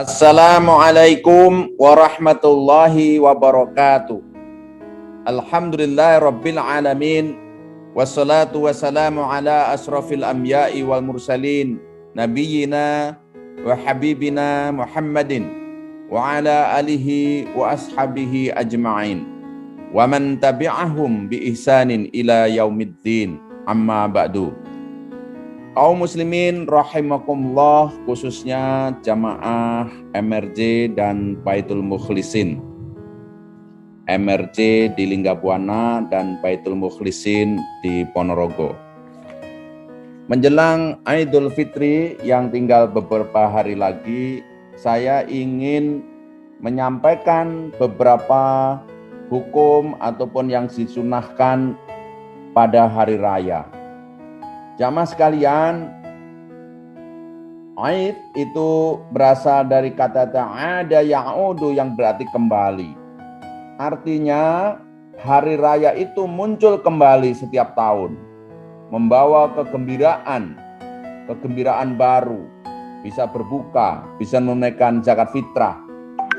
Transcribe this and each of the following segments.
Assalamualaikum warahmatullahi wabarakatuh. Alhamdulillahirabbil alamin. Wassalatu wassalamu ala asrafil anbiya'i wal mursalin nabiyyina wa habibina Muhammadin wa ala alihi wa ashabihi ajma'in wa man tabi'ahum bi ihsanin ila yaumiddin. Amma ba'du. Kaum muslimin rahimakumullah, khususnya jamaah MRJ dan Baitul Mukhlisin. MRJ di Linggabuana dan Baitul Mukhlisin di Ponorogo. Menjelang Idul Fitri yang tinggal beberapa hari lagi, saya ingin menyampaikan beberapa hukum ataupun yang disunahkan pada hari raya. Jamaah sekalian, Aid itu berasal dari kata ta'ada ya'udu yang berarti kembali. Artinya hari raya itu muncul kembali setiap tahun, membawa kegembiraan baru, bisa berbuka, bisa menunaikan zakat fitrah.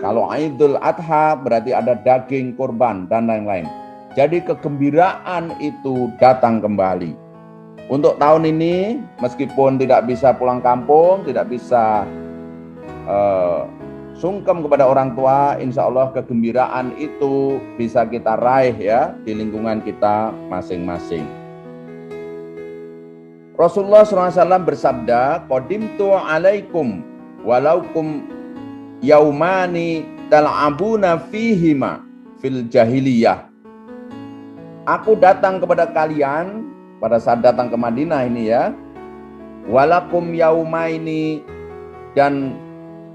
Kalau Idul Adha berarti ada daging kurban dan lain-lain. Jadi kegembiraan itu datang kembali. Untuk tahun ini, meskipun tidak bisa pulang kampung, tidak bisa sungkem kepada orang tua, insya Allah kegembiraan itu bisa kita raih ya di lingkungan kita masing-masing. Rasulullah SAW bersabda, "Qadimtu alaikum walaukum yaumani tal'abuna fihima fil jahiliyah." Aku datang kepada kalian pada saat datang ke Madinah ini ya, walakum yaumaini, dan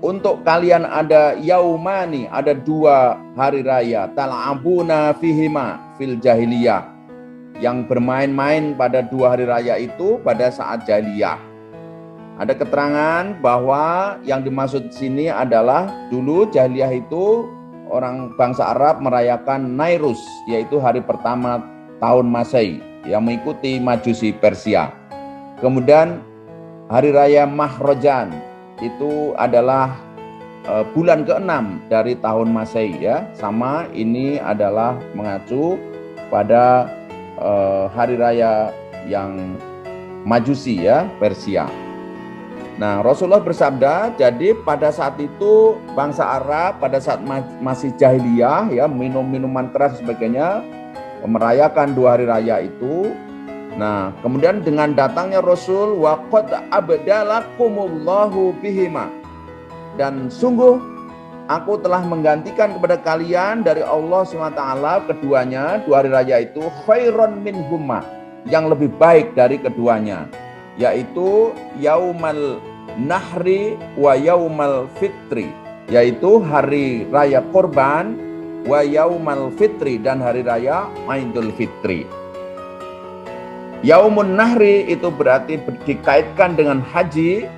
untuk kalian ada yaumani, ada dua hari raya, tal'abuna fihima fil jahiliyah, yang bermain-main pada dua hari raya itu pada saat jahiliyah. Ada keterangan bahwa yang dimaksud sini adalah dulu jahiliyah itu orang bangsa Arab merayakan Nairus, yaitu hari pertama tahun Masehi, yang mengikuti Majusi Persia. Kemudian hari raya Mahrojan itu adalah bulan ke-6 dari tahun Masehi ya. Sama ini adalah mengacu pada hari raya yang Majusi ya, Persia. Nah, Rasulullah bersabda, jadi pada saat itu bangsa Arab pada saat masih jahiliyah ya, minum minuman keras dan sebagainya, merayakan dua hari raya itu. Nah, kemudian dengan datangnya Rasul, wa qad abdalakumullahu bihima, dan sungguh aku telah menggantikan kepada kalian dari Allah SWT keduanya, dua hari raya itu, khairon minhumma, yang lebih baik dari keduanya, yaitu yaumal nahri wa yaumal fitri, yaitu hari raya korban, wa yaumal fitri, dan hari raya Idul Fitri. Yaumun nahri itu berarti dikaitkan dengan haji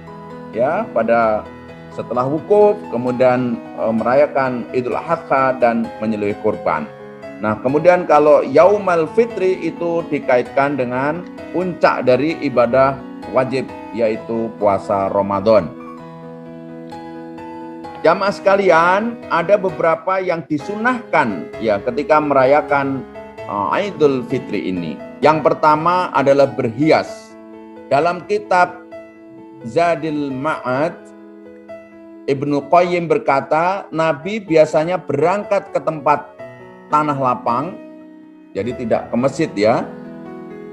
ya, pada setelah wukuf kemudian merayakan Idul Adha dan menyembelih kurban. Nah, kemudian kalau yaumal fitri itu dikaitkan dengan puncak dari ibadah wajib, yaitu puasa Ramadan. Jamaah sekalian, ada beberapa yang disunahkan ya ketika merayakan Idul Fitri ini. Yang pertama adalah berhias. Dalam kitab Zadil Ma'ad, Ibnu Qayyim berkata, Nabi biasanya berangkat ke tempat tanah lapang, jadi tidak ke masjid ya,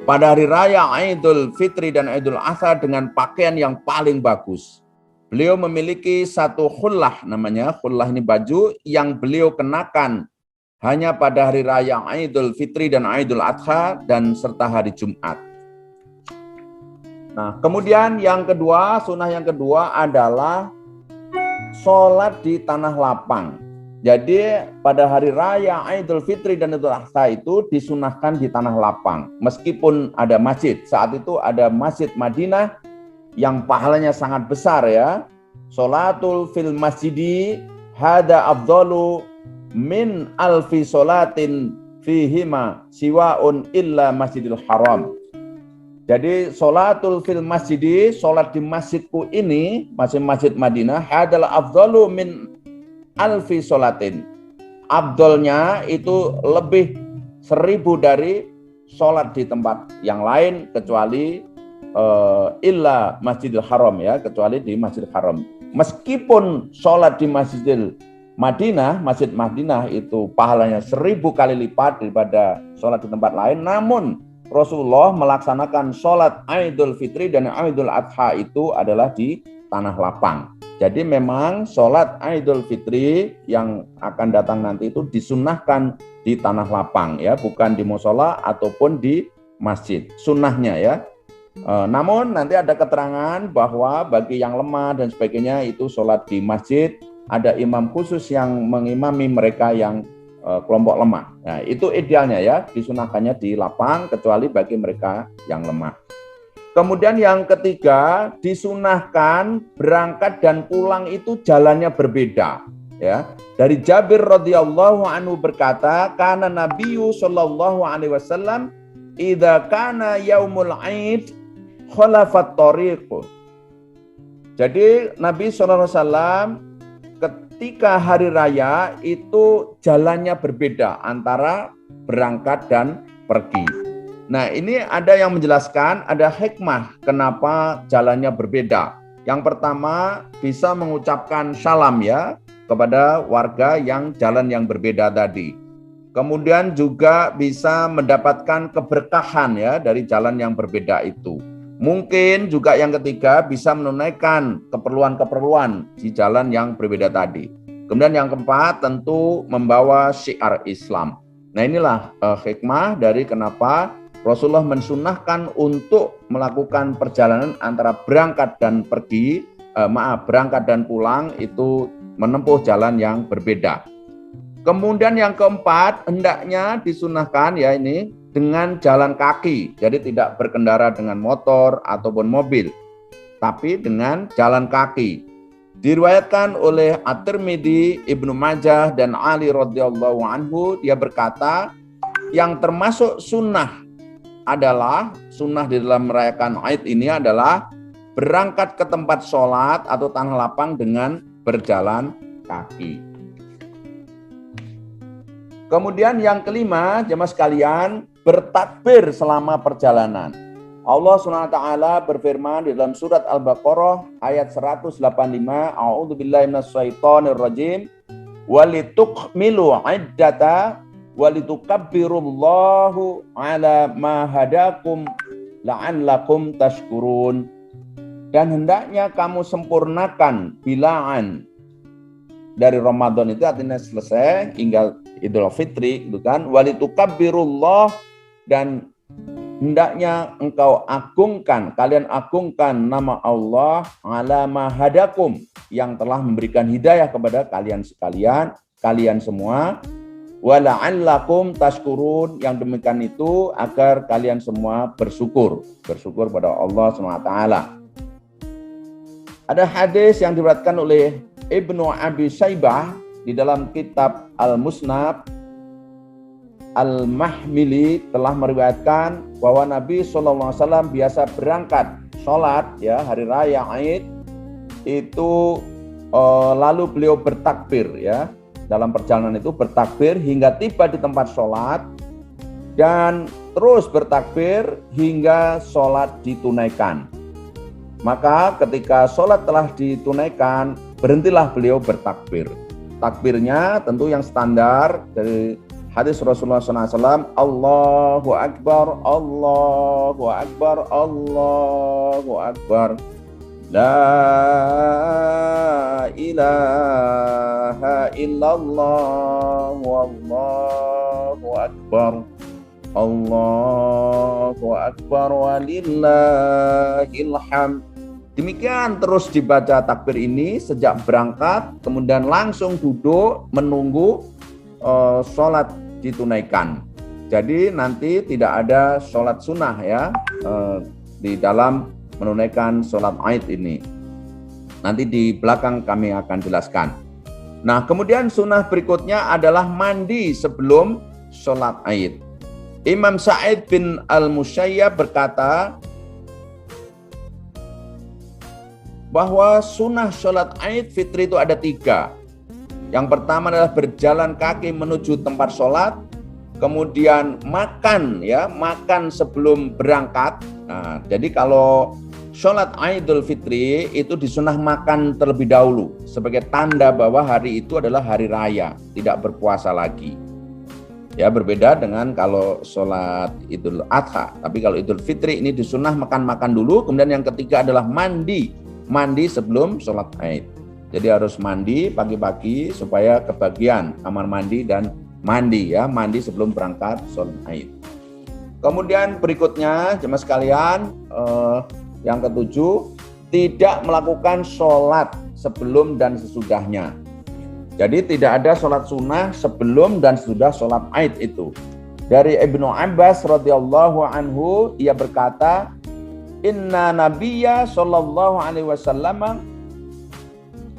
pada hari raya Idul Fitri dan Idul Adha dengan pakaian yang paling bagus. Beliau memiliki satu khullah, namanya khullah ini baju yang beliau kenakan hanya pada hari raya Idul Fitri dan Idul Adha dan serta hari Jumat. Nah, kemudian yang kedua, sunnah yang kedua adalah sholat di tanah lapang. Jadi pada hari raya Idul Fitri dan Idul Adha itu disunahkan di tanah lapang. Meskipun ada masjid, saat itu ada Masjid Madinah yang pahalanya sangat besar ya. Sholatul fil masjidi hada afdalu min alfi sholatin fihima siwaun illa masjidil haram. Jadi sholatul fil masjidi, sholat di masjidku ini, masjid Madinah, adalah afdalu min alfi sholatin. Afdolnya itu lebih 1000 dari sholat di tempat yang lain kecuali illa Masjidil Haram ya, kecuali di Masjidil Haram. Meskipun sholat di Masjidil Madinah, Masjid Madinah itu pahalanya 1000 kali lipat daripada sholat di tempat lain, namun Rasulullah melaksanakan sholat Idul Fitri dan Idul Adha itu adalah di tanah lapang. Jadi memang sholat Idul Fitri yang akan datang nanti itu disunnahkan di tanah lapang ya, bukan di musola ataupun di masjid. Sunnahnya ya. Namun nanti ada keterangan bahwa bagi yang lemah dan sebagainya itu sholat di masjid, ada imam khusus yang mengimami mereka yang kelompok lemah. Nah, itu idealnya ya, disunahkannya di lapang kecuali bagi mereka yang lemah. Kemudian yang ketiga, disunahkan berangkat dan pulang itu jalannya berbeda ya. Dari Jabir radhiyallahu anhu berkata, kana Nabiyyu sallallahu alaihi wasallam idza kana yaumul Aid khalafat tariq. Jadi Nabi sallallahu alaihi wasallam ketika hari raya itu jalannya berbeda antara berangkat dan pergi. Nah, ini ada yang menjelaskan, ada hikmah kenapa jalannya berbeda. Yang pertama, bisa mengucapkan salam ya kepada warga yang jalan yang berbeda tadi. Kemudian juga bisa mendapatkan keberkahan ya dari jalan yang berbeda itu. Mungkin juga yang ketiga bisa menunaikan keperluan-keperluan di jalan yang berbeda tadi. Kemudian yang keempat tentu membawa syiar Islam. Nah, inilah hikmah dari kenapa Rasulullah mensunnahkan untuk melakukan perjalanan antara berangkat dan pergi, berangkat dan pulang itu menempuh jalan yang berbeda. Kemudian yang keempat, hendaknya disunnahkan ya ini dengan jalan kaki. Jadi tidak berkendara dengan motor ataupun mobil, tapi dengan jalan kaki. Diriwayatkan oleh At-Tirmidzi, Ibnu Majah dan Ali radhiyallahu anhu, dia berkata, yang termasuk sunnah adalah sunnah di dalam merayakan Aid ini adalah berangkat ke tempat sholat atau tanah lapang dengan berjalan kaki. Kemudian yang kelima, jemaah sekalian, bertakbir selama perjalanan. Allah SWT berfirman di dalam surat Al-Baqarah ayat 185, A'udzubillahi minasyaitonirrajim, walitukmilu iddata walitukabbirullahu ala ma hadakum la'allakum tashkurun. Dan hendaknya kamu sempurnakan bilangan dari Ramadan itu artinya selesai hingga Idul Fitri itu kan, walitukabbirullah, dan hendaknya engkau agungkan, kalian agungkan nama Allah ala ma hadakum, yang telah memberikan hidayah kepada kalian sekalian, kalian semua. Wala'allakum tashkurun, yang demikian itu agar kalian semua bersyukur pada Allah SWT. Ada hadis yang diriwayatkan oleh Ibnu Abi Syaibah di dalam kitab Al-Musnad. Al-Mahmili telah meriwayatkan bahwa Nabi SAW biasa berangkat sholat ya hari raya Aid itu lalu beliau bertakbir ya. Dalam perjalanan itu bertakbir hingga tiba di tempat sholat dan terus bertakbir hingga sholat ditunaikan. Maka ketika sholat telah ditunaikan, berhentilah beliau bertakbir. Takbirnya tentu yang standar dari hadis Rasulullah SAW, Allahu Akbar, Allahu Akbar, Allahu Akbar. La ilaha illallah wallahu akbar, Allahu akbar walillahil hamd. Demikian terus dibaca takbir ini sejak berangkat, kemudian langsung duduk menunggu sholat ditunaikan. Jadi nanti tidak ada sholat sunnah ya di dalam menunaikan sholat Aid ini. Nanti di belakang kami akan jelaskan. Nah, kemudian sunnah berikutnya adalah mandi sebelum sholat Aid. Imam Sa'id bin Al-Musayyab berkata, bahwa sunnah sholat Id Fitri itu ada 3. Yang pertama adalah berjalan kaki menuju tempat sholat, kemudian makan sebelum berangkat. Nah, jadi kalau sholat Idul Fitri itu disunah makan terlebih dahulu sebagai tanda bahwa hari itu adalah hari raya, tidak berpuasa lagi. Ya, berbeda dengan kalau sholat Idul Adha. Tapi kalau Idul Fitri ini disunah makan dulu. Kemudian yang ketiga adalah mandi sebelum sholat Id. Jadi harus mandi pagi-pagi supaya kebagian kamar mandi dan mandi sebelum berangkat sholat Id. Kemudian berikutnya jemaah sekalian, yang ketujuh, tidak melakukan sholat sebelum dan sesudahnya. Jadi tidak ada sholat sunnah sebelum dan sesudah sholat Id itu. Dari Ibnu Abbas radhiyallahu anhu, ia berkata, Inna Nabiyya sallallahu alaihi wasallam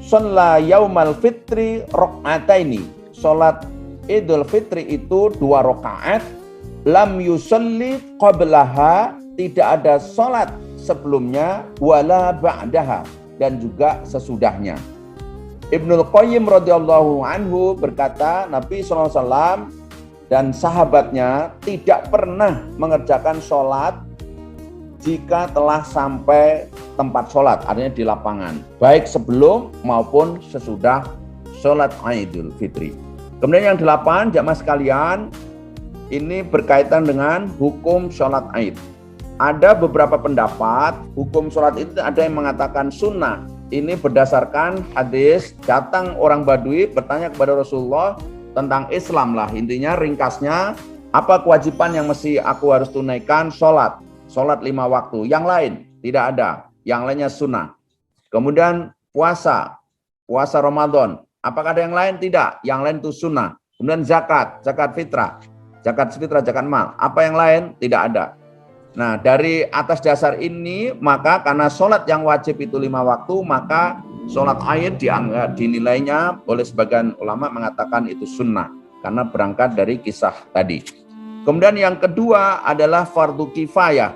shalla yaumal fitri rakaataini. Salat Idul Fitri itu 2 rakaat. Lam yusalli qablaha, tidak ada salat sebelumnya, wala ba'daha, dan juga sesudahnya. Ibnul Qayyim radhiyallahu anhu berkata, Nabi SAW dan sahabatnya tidak pernah mengerjakan sholat jika telah sampai tempat sholat, artinya di lapangan, baik sebelum maupun sesudah sholat Idul Fitri. Kemudian yang 8, jamaah sekalian, ini berkaitan dengan hukum sholat Id. Ada beberapa pendapat, hukum sholat itu ada yang mengatakan sunnah. Ini berdasarkan hadis, datang orang Badui bertanya kepada Rasulullah tentang Islam lah. Intinya ringkasnya, apa kewajiban yang mesti aku harus tunaikan? Sholat 5 waktu. Yang lain tidak ada. Yang lainnya sunnah. Kemudian puasa Ramadan. Apakah ada yang lain? Tidak. Yang lain itu sunnah. Kemudian zakat fitrah, zakat mal. Apa yang lain? Tidak ada. Nah, dari atas dasar ini, maka karena sholat yang wajib itu 5 waktu, maka sholat Id dinilainya oleh sebagian ulama mengatakan itu sunnah, karena berangkat dari kisah tadi. Kemudian yang kedua adalah fardu kifayah.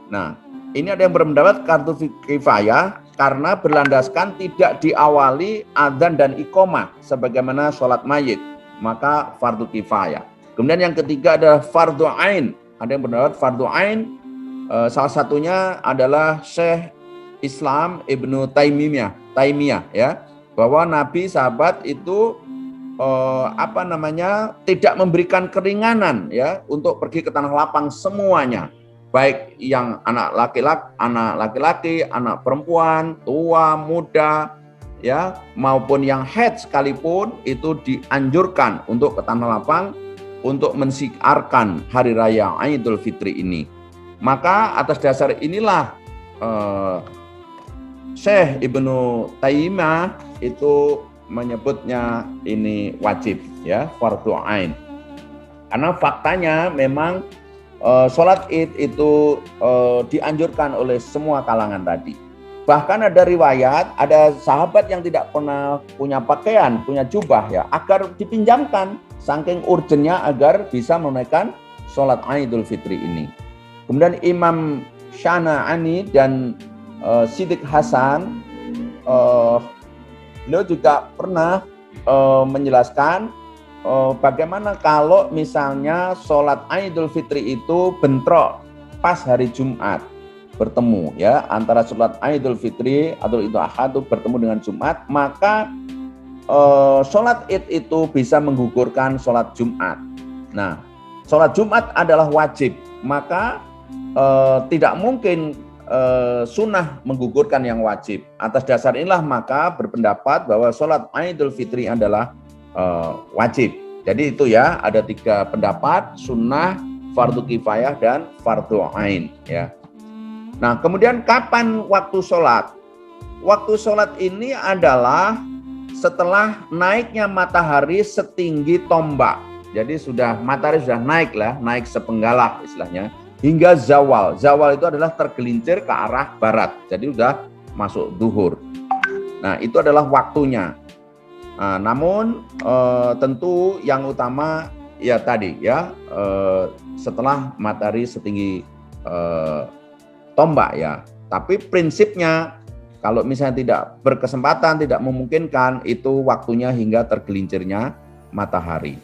Nah, ini ada yang berpendapat fardu kifayah karena berlandaskan tidak diawali adzan dan iqamah sebagaimana sholat mayit, maka fardu kifayah. Kemudian yang ketiga adalah fardu ain. Ada yang berpendapat fardu ain, salah satunya adalah Syekh Islam Ibnu Taimiyah ya, bahwa Nabi sahabat itu tidak memberikan keringanan ya untuk pergi ke tanah lapang semuanya, baik yang anak laki-laki, anak perempuan, tua, muda ya, maupun yang haid sekalipun itu dianjurkan untuk ke tanah lapang untuk mensiarkan hari raya Idul Fitri ini. Maka atas dasar inilah Syekh Ibnu Taimiyah itu menyebutnya ini wajib ya, fardu ain. Karena faktanya memang sholat Id itu dianjurkan oleh semua kalangan tadi. Bahkan ada riwayat, ada sahabat yang tidak pernah punya pakaian, punya jubah ya, agar dipinjamkan, saking urgennya agar bisa menunaikan sholat Idul Fitri ini. Kemudian Imam Syana'ani dan Siddiq Hasan, beliau juga pernah menjelaskan bagaimana kalau misalnya sholat Idul Fitri itu bentrok pas hari Jumat, bertemu ya, antara sholat Idul Fitri atau Idul Adha itu bertemu dengan Jumat, maka sholat Id itu bisa menggugurkan sholat Jumat. Nah, sholat Jumat adalah wajib, maka tidak mungkin sunnah menggugurkan yang wajib. Atas dasar inilah maka berpendapat bahwa sholat Idul Fitri adalah wajib. Jadi itu ya, ada 3 pendapat, sunnah, fardu kifayah, dan fardu ain ya. Nah, kemudian kapan waktu sholat? Waktu sholat ini adalah setelah naiknya matahari setinggi tombak. Jadi matahari sudah naik sepenggalah istilahnya, hingga zawal. Zawal itu adalah tergelincir ke arah barat. Jadi sudah masuk zuhur. Nah, itu adalah waktunya. Nah, namun tentu yang utama ya tadi ya, setelah matahari setinggi tombak ya. Tapi prinsipnya Kalau misalnya tidak berkesempatan, tidak memungkinkan, itu waktunya hingga tergelincirnya matahari.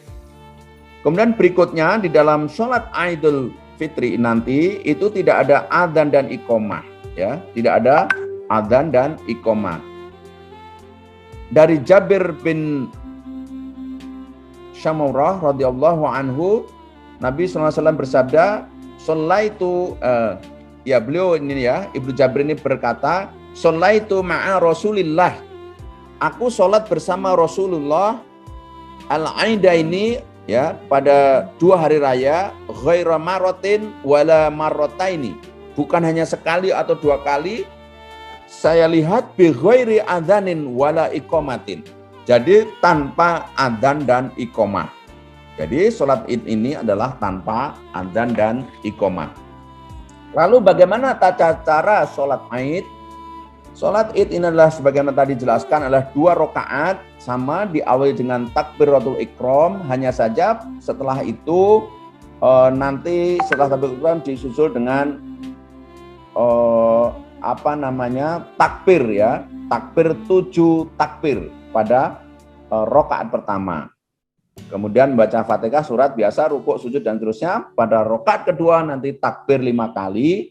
Kemudian berikutnya di dalam sholat Idul Fitri nanti itu tidak ada adzan dan iqomah, ya, tidak ada adzan dan iqomah. Dari Jabir bin Syamurah radhiyallahu anhu, Nabi SAW bersabda, "Shallaitu," ya beliau ini ya, Ibnu Jabir ini berkata, "Shallaitu ma'a Rasulillah." Aku sholat bersama Rasulullah al-Aida ini ya pada 2 hari raya, ghaira marratin wala marrataini. Bukan hanya sekali atau 2 kali. Saya lihat bi ghairi adzanin wala iqamatin. Jadi tanpa adzan dan iqamah. Jadi sholat Id ini adalah tanpa adzan dan iqamah. Lalu bagaimana tata cara sholat Id? Sholat Id ini adalah sebagaimana tadi dijelaskan adalah 2 rakaat, sama diawali dengan takbiratul ikram, hanya saja setelah itu nanti setelah takbiratul ikram disusul dengan takbir ya, takbir 7 takbir pada rakaat pertama. Kemudian baca Fatihah, surat biasa, rukuk, sujud dan seterusnya. Pada rakaat kedua nanti takbir 5 kali.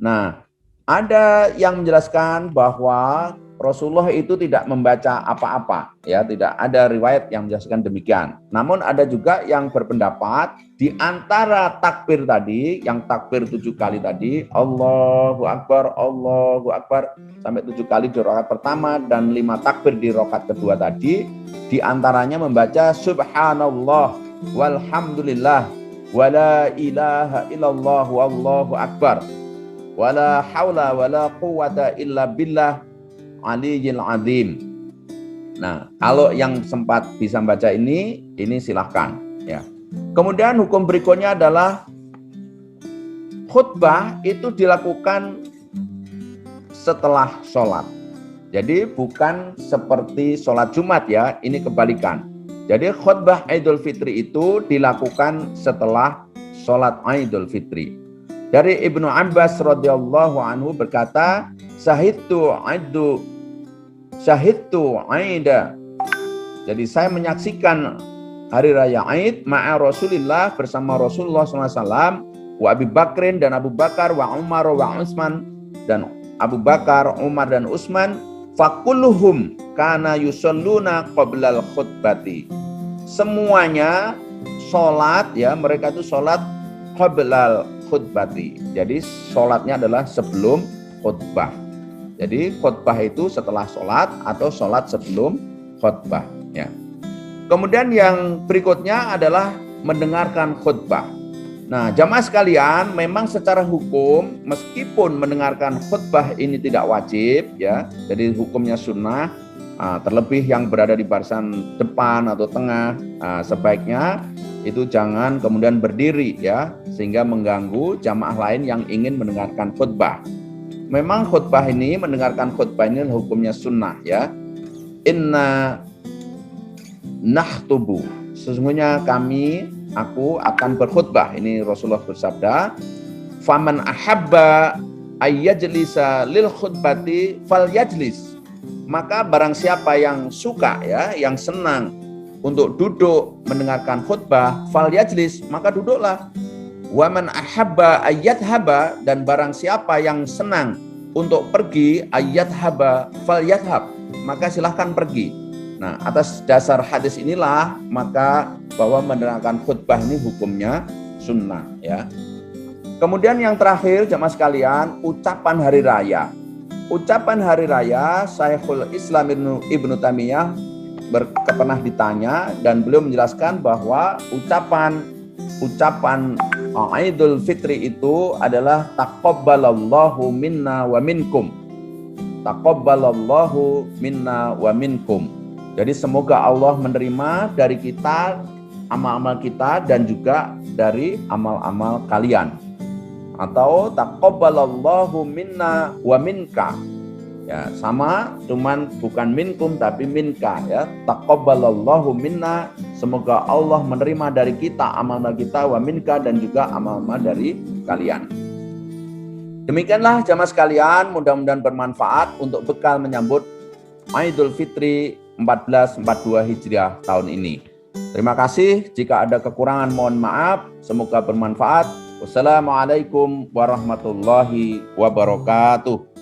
Nah, ada yang menjelaskan bahwa Rasulullah itu tidak membaca apa-apa, ya, tidak ada riwayat yang menjelaskan demikian. Namun ada juga yang berpendapat di antara takbir tadi, yang takbir 7 kali tadi, Allahu Akbar sampai 7 kali di rakaat pertama dan 5 takbir di rakaat kedua tadi, di antaranya membaca Subhanallah walhamdulillah wala ilaha illallah wallahu akbar wala haula wala quwata illa billah aliyil azim. Nah, kalau yang sempat bisa baca ini silahkan ya. Kemudian hukum berikutnya adalah khutbah itu dilakukan setelah sholat. Jadi bukan seperti sholat Jumat ya, ini kebalikan. Jadi khutbah Idul Fitri itu dilakukan setelah sholat Idul Fitri. Dari Ibnu Abbas radhiyallahu anhu berkata, Syahidtu Aida. Jadi saya menyaksikan hari raya Aid ma'a Rasulillah bersama Rasulullah SAW, wa Abi Bakrin dan Abu Bakar, wa Umar wa Utsman dan Abu Bakar, Umar dan Utsman, fakulluhum kana yusalluna qablal khutbati. Semuanya sholat ya, mereka itu sholat qablal khutbati. Jadi sholatnya adalah sebelum khutbah. Jadi khutbah itu setelah sholat atau sholat sebelum khutbah ya. Kemudian yang berikutnya adalah mendengarkan khutbah. Nah, jamaah sekalian, memang secara hukum meskipun mendengarkan khutbah ini tidak wajib ya, jadi hukumnya sunnah, terlebih yang berada di barisan depan atau tengah, sebaiknya itu jangan kemudian berdiri ya, sehingga mengganggu jamaah lain yang ingin mendengarkan khutbah. Memang khutbah ini, mendengarkan khutbah ini hukumnya sunnah ya. Inna nakhtubu, sesungguhnya aku akan berkhutbah. Ini Rasulullah bersabda, faman ahabba ayyajlisa lil khutbati falyajlis. Maka barang siapa yang suka ya, yang senang untuk duduk mendengarkan khutbah, falyajlis, maka duduklah. Waman ahabba ayyadhaba, dan barang siapa yang senang untuk pergi, ayyadhaba falyadhab, maka silahkan pergi. Nah, atas dasar hadis inilah maka bahwa mendengarkan khutbah ini hukumnya sunnah ya. Kemudian yang terakhir jamaah sekalian, ucapan hari raya. Ucapan hari raya, Syekhul Islam Ibnu Taimiyah pernah ditanya dan beliau menjelaskan bahwa ucapan Idul Fitri itu adalah taqabbalallahu minna wa minkum. Taqabbalallahu minna wa minkum. Jadi semoga Allah menerima dari kita amal-amal kita dan juga dari amal-amal kalian. Atau taqabbalallahu minna wa minka. Ya, sama, cuman bukan minkum tapi minka ya. Taqabbalallahu minna, semoga Allah menerima dari kita amal-amal kita, wa minka, dan juga amal-amal dari kalian. Demikianlah jamaah sekalian, mudah-mudahan bermanfaat untuk bekal menyambut Idul Fitri 1442 Hijriah tahun ini. Terima kasih, jika ada kekurangan mohon maaf, semoga bermanfaat. Wassalamualaikum warahmatullahi wabarakatuh.